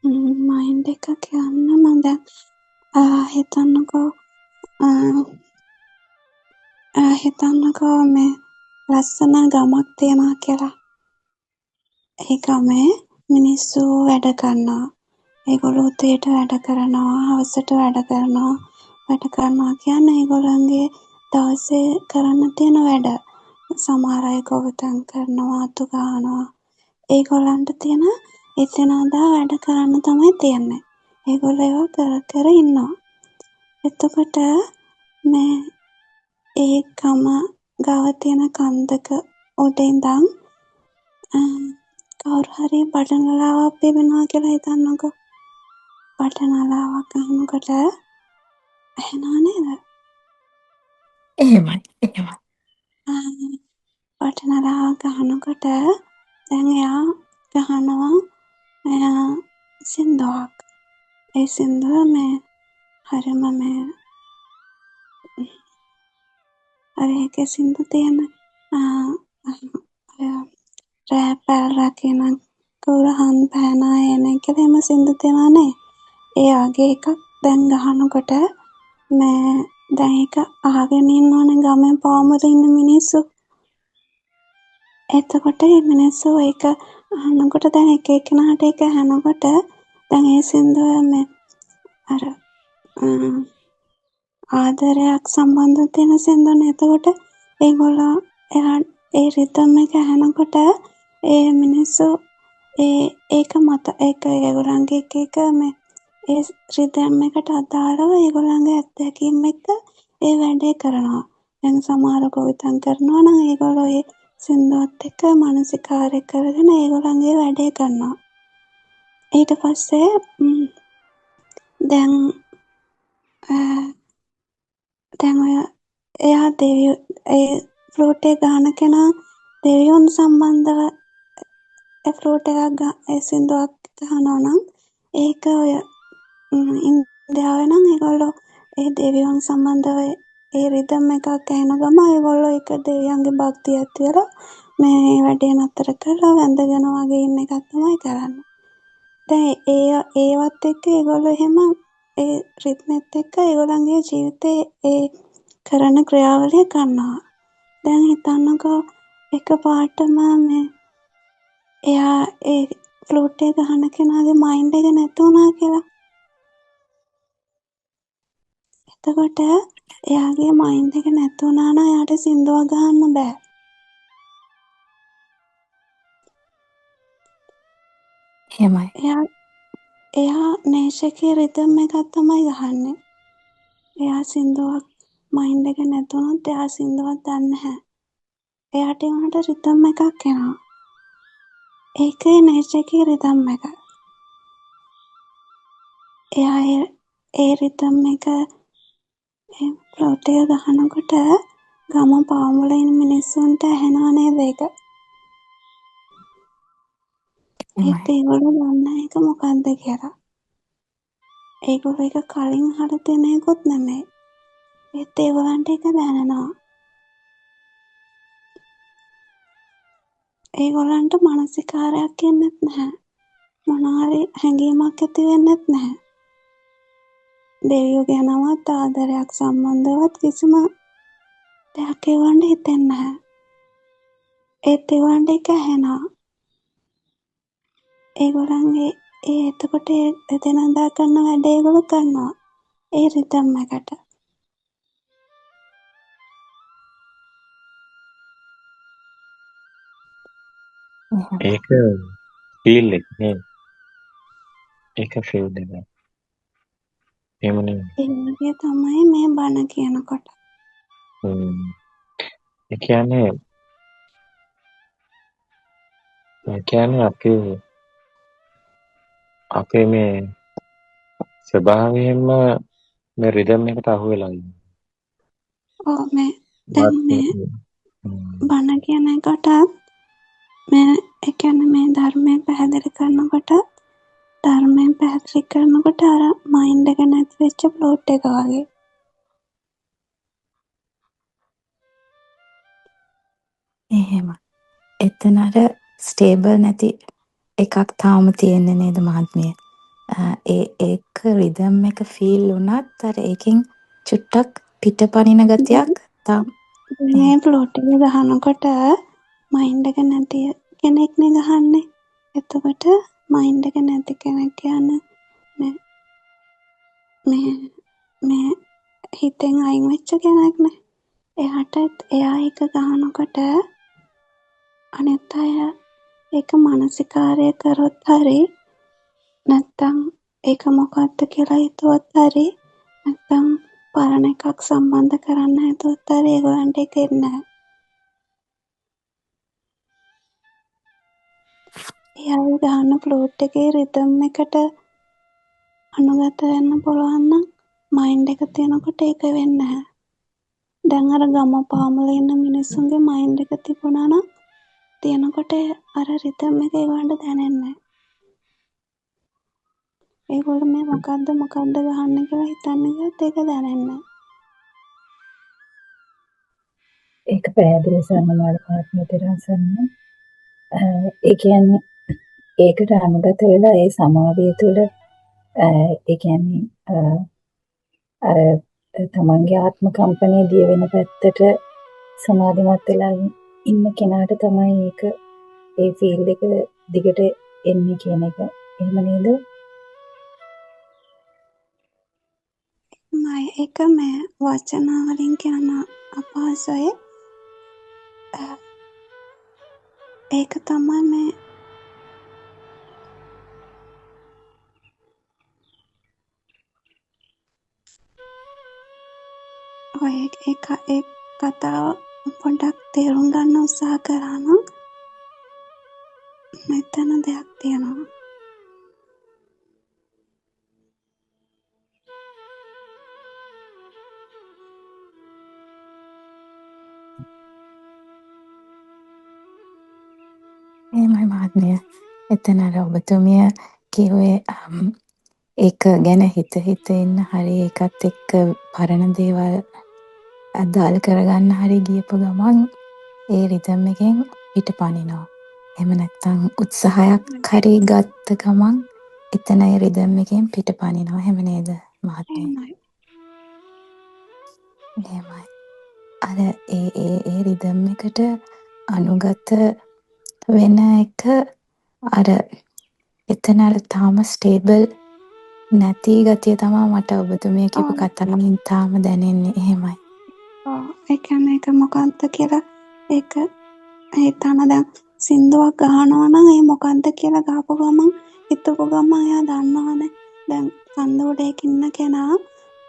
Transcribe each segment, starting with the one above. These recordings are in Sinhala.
මයින්ඩ් එක කියන්න මම දැන් හිතන්නකෝ හිතන්නකෝ මේ ලස්සන ගමක් තියෙනවා කියලා. ඒ ගමේ මිනිස්සු වැඩ කරනවා. ඒගොල්ලෝ උදේට වැඩ කරනවා, හවසට වැඩ කරනවා. වැඩ කරනවා කියන්නේ ඒගොල්ලන්ගේ දවසේ කරන්න තියෙන වැඩ. සමහර අය ගොවිතැන් කරනවා, අතු ගහනවා. ඒගොල්ලන්ට තියෙන එදිනෙදා වැඩ කරන්න තමයි තියෙන්නේ. ඒගොල්ලෝ ඒවා කර කර ඉන්නවා. එතකොට මේ ඒ ගම ගාව තියෙන කන්දක උඩ ඉඳන් කවුරු හරි බටනලාවක් පිපෙනවා කියලා හිතන්නකෝ. බටනලාවක් අහනකොට ඇහෙනව නේද? එහෙමයි. බටනලාවක් අහනකොට දැන් එයා ගහනවා සින්දුවක්. ඒ සින්දුව මේ හරිම මේ අර ඒකේ සින්දු තියෙන රෑ පැල්ලා කියන කුරහන් පෑනා එන කියලා එම සින්දු තියෙනවානේ. ඒ වගේ එකක් දැන් ගහනකොට මේ දැන් ඒක අහගෙන ඉන්නවනේ ගමේ පාමුල ඉන්න මිනිස්සු. එතකොට මේ මිනිස්සු ඒක අහනකොට දැන් එක එක්කෙනාට ඒක අහනකොට දැන් ඒ සින්දුව මේ අර ආදරයක් සම්බන්ධ තියෙන සින්දුවනේ. එතකොට ඒගොල්ලෝ ඒ රිද්ම් එක අහනකොට ඒ මිනිස්සු ඒක මත ඒක ඒගොල්ලන්ගේ එක මේ ඒ රිද්ම් එකට අදාළව ඒගොල්ලන්ගේ අත්දැකීම් එක්ක ඒ වැඩේ කරනවා. දැන් සමහර ගොවිතැන් කරනවා නම් ඒගොල්ලෝ ඒ සින්දුවත් එක්ක මානසිකාරය කරගෙන ඒගොල්ලන්ගේ වැඩේ කරනවා. ඊට පස්සේ දැන් ඔය එයා දෙවියෝ ඒ ෆ්ලූට් එක ගහන කෙනා දෙවියොන් සම්බන්ධව ඒ ෆ්ලූට් එකක් ඒ සින්දුවක් ගහනවා නම් ඒක ඔය ඉන්දියාවේ නම් ඒගොල්ලෝ ඒ දෙවියන් සම්බන්ධව ඒ රිද්ම් එකක් ඇහෙන ගම ඒගොල්ලෝ ඒක දෙවියන්ගේ භක්තිය ඇති වෙලා මේ වැඩේ නතර කරලා වැඳගෙන වගේ ඉන්න එකක් තමයි කරන්නේ. දැන් ඒවත් එක්ක ඒගොල්ලෝ එහෙම ඒ රිද්මෙත් එක්ක ඒගොල්ලන්ගේ ජීවිතේ ඒ කරන ක්‍රියාවලිය කරනවා. දැන් හිතන්නකෝ එකපාරටම මේ එයා ඒ ෆ්ලූට් එක ගහන කෙනාගේ මයින්ඩ් එක නැති වුණා කියලා. එතකොට එයාගේ මයින්ඩ් එක නැති වුණා නම් එයාට සින්දුවක් ගහන්න බෑ. එහෙමයි. එයා නේෂකේ රිද්ම් එකක් තමයි ගහන්නේ. එයා සින්දුවක් මයින්ඩ් එක නැති වුණොත් එයා සින්දුවක් දන්නේ නැහැ. එයාට ඒ වුණාට රිද්ම් එකක් එනවා. ඒකේ නේෂකේ රිද්ම් එක. එයා ඒ රිද්ම් එක ඒ ෆ්ලූට් එක ගහනකොට ගම පාමුල ඉන්න මිනිස්සුන්ට ඇහෙනව නේද ඒක? ඒත් ඒගොල්ලෝ දන්නේ ඒක මොකක්ද කියලා. ඒගොල්ලෝ ඒක කලින් අහලා තියෙන එකකුත් නෙමෙයි. ඒත් ඒගොල්ලන්ට ඒක දැනෙනවා. ඒගොල්ලන්ට මානසිකාරයක් එන්නෙත් නැහැ. මොනවා හරි හැඟීමක් ඇති වෙන්නෙත් නැහැ. දෙවියෝ ගැනවත් ආදරයක් සම්බන්ධවත් කිසිම දෙයක් ඒගොල්ලන්ට හිතෙන්නේ නැහැ. ඒත් ඒගොල්ලන්ට ඒක ඇහෙනවා. ඒගොල්ලන්ගේ එතකොට එදිනෙදා කරන වැඩේ ඒගොල්ලෝ කරනවා. ඒ රිද්ම් එකට. ඒක ෆීල් එක නේ. ඒක ෆීල් එක. එහෙම නෙමෙයි. ඒ වගේ තමයි මේ බණ කියනකොට. ඒ කියන්නේ අපේ මේ ස්වභාවයෙන්ම මේ රිද්ම් එකට අහු වෙලා ඉන්නේ. ඔව් මේ දැන් මේ බණ කියන එකට මේ ඒ කියන්නේ මේ ධර්මය පැහැදිලි කරනකොට අර මයින්ඩ් එක නැති වෙච්ච ෆ්ලෝට් එක වගේ. එහෙම. එතන අර ස්ටේබල් නැති එකක් තාම තියෙන්නේ නේද මහත්මිය? ඒක රිදම් එක ෆීල් වුණත් අර ඒකෙන් චුට්ටක් පිටපනින ගතියක් තාම මේ ෆ්ලූට් එක ගහනකොට මයින්ඩ් එක නැති කෙනෙක්නේ ගහන්නේ. එතකොට මයින්ඩ් එක නැති කෙනෙක් කියන්නේ මේ මේ හිතෙන් අයින් වෙච්ච කෙනෙක්නේ. එයා එක ගහනකොට අනිත් අය ඒක මානසිකාරය කරොත් හරි නැත්තම් ඒක මොකක්ද කියලා හිතුවත් හරි නැත්තම් පරණ එකක් සම්බන්ධ කරන්න හිතුවත් හරි ඒගොල්ලන්ට ඒක එන්නේ නැහැ. එයා ගහන ෆ්ලූට් එකේ රිද්ම් එකට අනුගත වෙන්න පුළුවන් නම් මයින්ඩ් එක තියෙනකොට ඒක වෙන්නේ නැහැ. දැන් අර ගම පාමුල ඉන්න මිනිස්සුන්ගේ මයින්ඩ් එක තිබුණා නම් තියෙනකොට අර රිද්ම් එක ඒගොල්ලන්ට දැනෙන්නේ නැහැ. ඒගොල්ලෝ මේ මොකද්ද ගහන්නේ කියලා හිතන්නේ ගියොත් ඒක දැනෙන්නේ නැහැ. ඒක පැහැදිලි සම්මාන ආත්මතරසන්න. ඒ කියන්නේ ඒකට අනුගත වෙලා ඒ සමාධිය තුළ ඒ කියන්නේ අර තමන්ගේ ආත්ම කම්පනය දිය වෙන පැත්තට සමාධිමත් වෙලා ඉන්න කෙනාට තමයි ඒක ඒ ෆීල්ඩ් එක දිගට එන්නේ කියන එක. එහෙම නේද? ඒක මේ වචන වලින් කියන අපහසුයි. ඒක තමයි මේ ඔය ඒ කතාව පොඩ්ඩක් තේරුම් ගන්න උත්සාහ කරා නම් මෙතන දෙයක් තියෙනවා. එහෙමයි මහත්මිය. එතන අර ඔබතුමිය කිව්වේ ඒක ගැන හිත ඉන්න හරි ඒකත් එක්ක පරණ දේවල් අදාළ කරගන්න හරි ගියපු ගමන් ඒ රිද්ම් එකෙන් පිටපනිනවා. එහෙම නැත්නම් උත්සාහයක් හරි ගත්ත ගමන් එතන ඒ රිද්ම් එකෙන් පිටපනිනවා. එහෙම නේද මහත්මිය? එහෙමයි. අර ඒ රිද්ම් එකට අනුගත වෙන එක අර එතන අර තාම ස්ටේබල් නැති ගතිය තමයි මට ඔබතුමිය කියපු කතාවෙන් තාම දැනෙන්නේ. එහෙමයි. ඒ කියන්නේ ඒක මොකක්ද කියලා ඒක හිතන දැන් සින්දුවක් ගහනවා නම් ඒ මොකක්ද කියලා ගහපු ගමන් හිතපු ගමන් එයා දන්නවනේ. දැන් කන්දෝඩේක ඉන්න කෙනා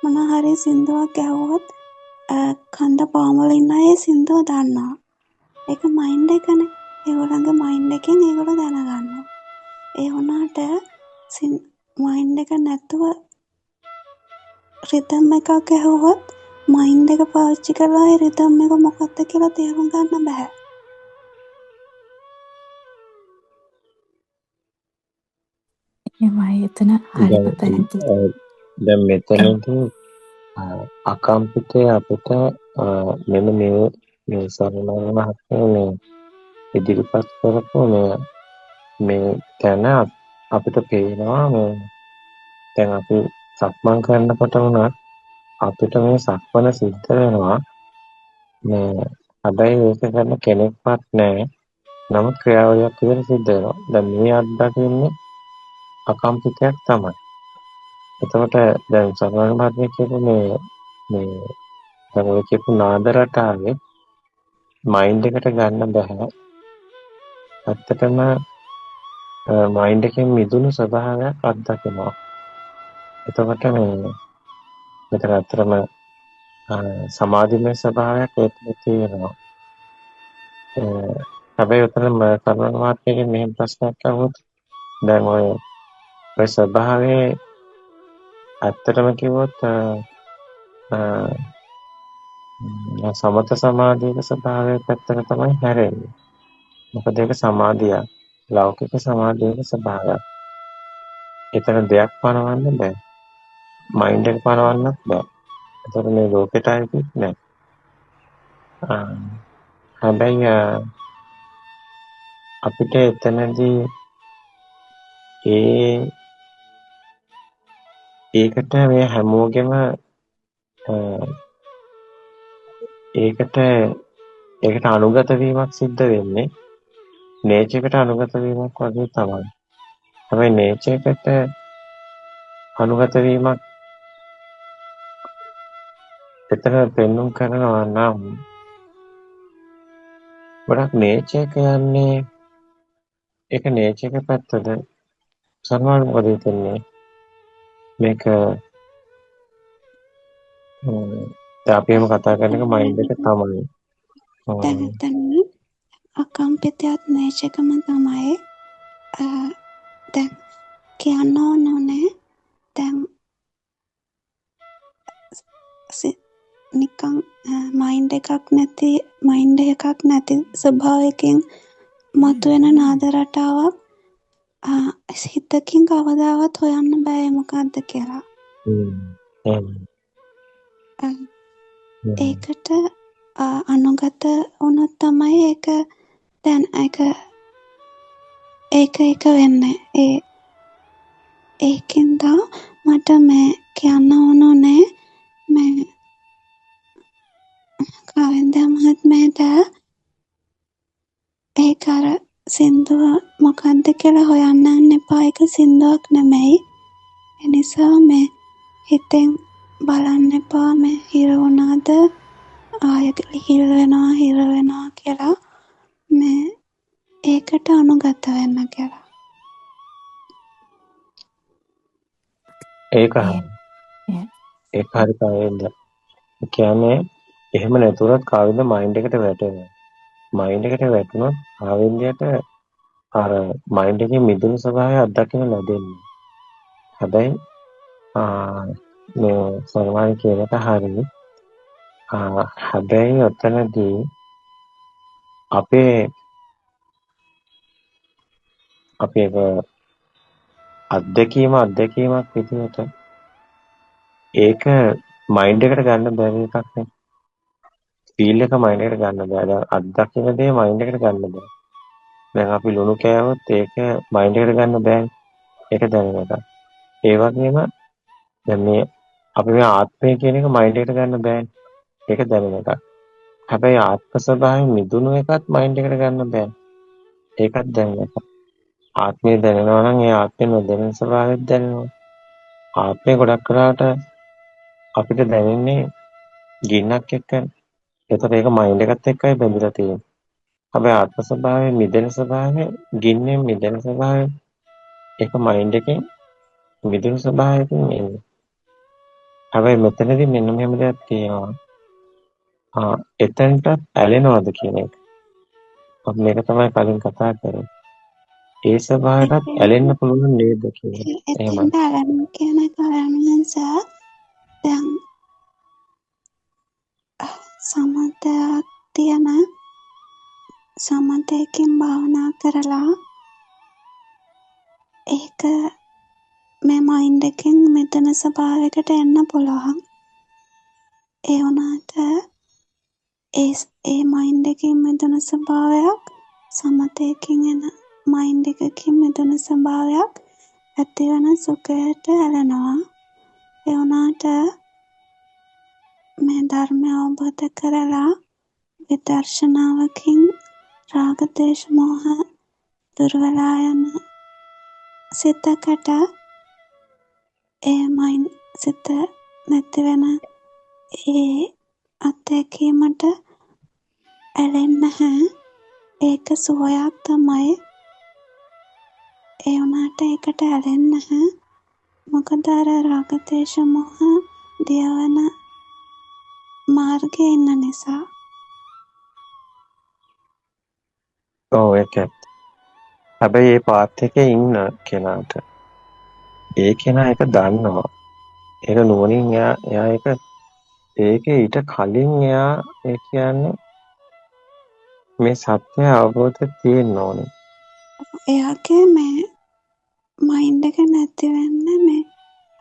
මොන හරි සින්දුවක් ගැහුවොත් කන්ද පාමුල ඉන්න අය ඒ සින්දුව දන්නවා. ඒක මයින්ඩ් එකනේ. ඒගොල්ලන්ගේ මයින්ඩ් එකෙන් ඒගොල්ලෝ දැනගන්නවා. ඒ වුණාට මයින්ඩ් එක නැතුව රිද්ම් එකක් ගැහුවොත් මයින්ඩ් එක පාවිච්චි කරලා ඒ රිද්ම් එක මොකක්ද කියලා තේරුම් ගන්න බෑ. එහෙමයි. එතන හරිම පැහැදිලි. දැන් මෙතනදී අකම්පිතය අපිට මෙන්න මේ සරණම මහත්මයා මේ ඉදිරිපත් කරපු මේ තැන අපිට පේනවා මේ දැන් අපි සක්මන් කරනකොට වුණත් අපිට මේ සක්මන සිද්ධ වෙනවා මේ හැබැයි ඒක කරන කෙනෙක්වත් නැහැ. නමුත් ක්‍රියාවලියක් විදිහට සිද්ධ වෙනවා. දැන් මේ අත්දකින්නේ අකම්පිතයක් තමයි. එතකොට දැන් සමහර මාත්‍රික කියපු මේ දැන් ඔය කියපු නාද රටාවේ මයින්ඩ් එකට ගන්න බෑ. ඇත්තටම මයින්ඩ් එකෙන් මිදුණු ස්වභාවයක් අත්දකිනවා. එතකොට මෙතන ඇත්තටම සමාධිමය ස්වභාවයක් ඒකේ තියෙනවා. හැබැයි උතන කරුණ මාත්‍රිකෙන් මෙහෙම ප්‍රශ්නයක් අහුවොත් දැන් ඔය ස්වභාවයේ ඇත්තටම කිව්වොත් සමත සමාධියක ස්වභාවය පැත්තට තමයි හැරෙන්නේ. මොකද ඒක සමාධියක්. ලෞකික සමාධියක ස්වභාවයක්. එතන දෙයක් පනවන්න බෑ. මයින්ඩ් එක පනවන්නත් බෑ. ඒතර මේ ලෝකෙට අයිතිත් නෑ. හැබැයි අපිට එතනදී ඒකට මේ හැමෝගෙම ඒකට අනුගත වීමක් සිද්ධ වෙන්නේ නේචර් අනුගත වීමක් වගේ තමයි. හැබැයි නේචර් අනුගත වීමක් එතන පෙන්වුම් කරනවා නම් ගොඩක් නේචර් කියන්නේ ඒක නේචර් පැත්තද සර්වල් මොකද හිතන්නේ මේක දැන් අපි එහෙම කතා කරන එක මයින්ඩ් එක තමයි. දැන් එතන අකම්පිතයත් නේචකම තමයි. දැන් කියන්න ඕනේ දැන් නිකන් මයින්ඩ් එකක් නැති ස්වභාවයකින් මතුවෙන නාද රටාවක් හිතකින් කවදාවත් හොයන්න බෑ මොකක්ද කියලා. ඒකට අනුගත වුණොත් තමයි ඒක වෙන්නේ. ඒකින්ද මට මේ කියන්න ඕනේ මේ කවින්ද මහත්මයාට ඒක අර සින්දුව මොකක්ද කියලා හොයන්න යන්න එපා. ඒක සින්දුවක් නෙමෙයි. ඒ නිසා මේ හිතෙන් බලන්න එපා මේ හිර වුණාද ආයෙ හිර වෙනවා කියලා මේ ඒකට අනුගත වෙන්න කියලා. ඒක හරි කාවෙන්ද. කියන්නේ එහෙම නැතුවත් කාවෙන්ද මයින්ඩ් එකට වැටෙනවා. මයින්ඩ් එකට වැටුණොත් කාවෙන්දයට අර මයින්ඩ් එකේ මිදුණු ස්වභාවය අත්දකින්න ලැබෙන්නේ. හැබැයි මේ සර්වාණි කියන එක හරියි. හැබැයි ඔතනදී අපේ අත්දැකීමක් විදිහට ඒක මයින්ඩ් එකට ගන්න බැරි එකක් නේ. ෆීල් එක මයින්ඩ් එකට ගන්න බෑ. දැන් අත්දකින්න දේ මයින්ඩ් එකට ගන්න බෑ. දැන් අපි ලුණු කෑවොත් ඒක මයින්ඩ් එකට ගන්න බෑ. ඒක දැනෙන එක. ඒ වගේම දැන් මේ අපි මේ ආත්මය කියන එක මයින්ඩ් එකට ගන්න බෑනේ. ඒක දැනෙන එක. හැබැයි ආත්ම ස්වභාවයෙන් මිදුණු එකත් මයින්ඩ් එකට ගන්න බෑ. ඒකත් දැනෙන එක. ආත්මය දැනෙනවා නම් ඒ ආත්මේ නොදැනෙන ස්වභාවයක් දැනෙනවා. ආත්මය ගොඩක් වෙලාවට අපිට දැනෙන්නේ ගින්නක් එක්කනේ. ඒතර ඒක මයින්ඩ් එකත් එක්කයි බැඳලා තියෙන්නේ. හැබැයි ආත්ම ස්වභාවයෙන් මිදෙන ස්වභාවය, ගින්නෙන් මිදෙන ස්වභාවය ඒක මයින්ඩ් එකෙන් මිදුණු ස්වභාවයකින් එන්නේ. හැබැයි මෙතනදී මෙන්න මෙහෙම දෙයක් තියෙනවා. එතනට ඇලෙනවද කියන එක. අපි මේක තමයි කලින් කතා කරේ. ඒ ස්වභාවයටත් ඇලෙන්න පුළුවන් නේද කියලා. එහෙමයි. එතෙන්ට අරන් කියන කාරණාවන්ස දැන් සමතයක් තියෙන සමතයකින් භාවනා කරලා ඒක මේ මයින්ඩ් එකෙන් මෙතන ස්වභාවයකට එන්න පුළුවන්. ඒ වුණාට ඒ මයින්ඩ් එකෙන් මෙතන ස්වභාවයක් සමතයකින් එන මයින්ඩ් එකකින් මෙතන ස්වභාවයක් ඇතිවන සුඛයට ඇලෙනවා. ඒ වුණාට මේ ධර්මය අවබෝධ කරලා විදර්ශනාවකින් රාග දේශ මොහ දුර්වලා යන සිතකට ඒ මයින්ඩ් සිත නැති වෙන ඒ අත්දැකීමට ඇලෙන්නේ නැහැ. ඒක සුවයක් තමයි. ඒ වුණාට ඒකට ඇලෙන්නේ නැහැ. මොකද අර රාග දේශ මොහ දියවන මාර්ගයේ ඉන්න නිසා. ඔව් ඒක. හැබැයි මේ පාත් එකේ ඉන්න කෙනාට ඒ කෙනා ඒක දන්නවා. ඒක නුවණින් එයා ඒකේ ඊට කලින් එයා ඒ කියන්නේ මේ සත්‍ය අවබෝධය තියෙන්න ඕනේ. එයාගේ මේ මයින්ඩ් එක නැති වෙන්නේ මේ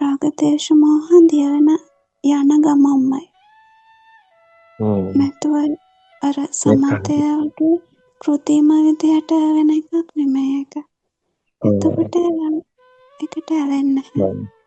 රාග දේශ මොහ දියවන යන ගමන්මයි. නැතුව අර සමතයගේ කෘතිම විදියට වෙන එකක් නෙමෙයි ඒක. එතකොට ඒකට ඇලෙන්නේ නැහැ.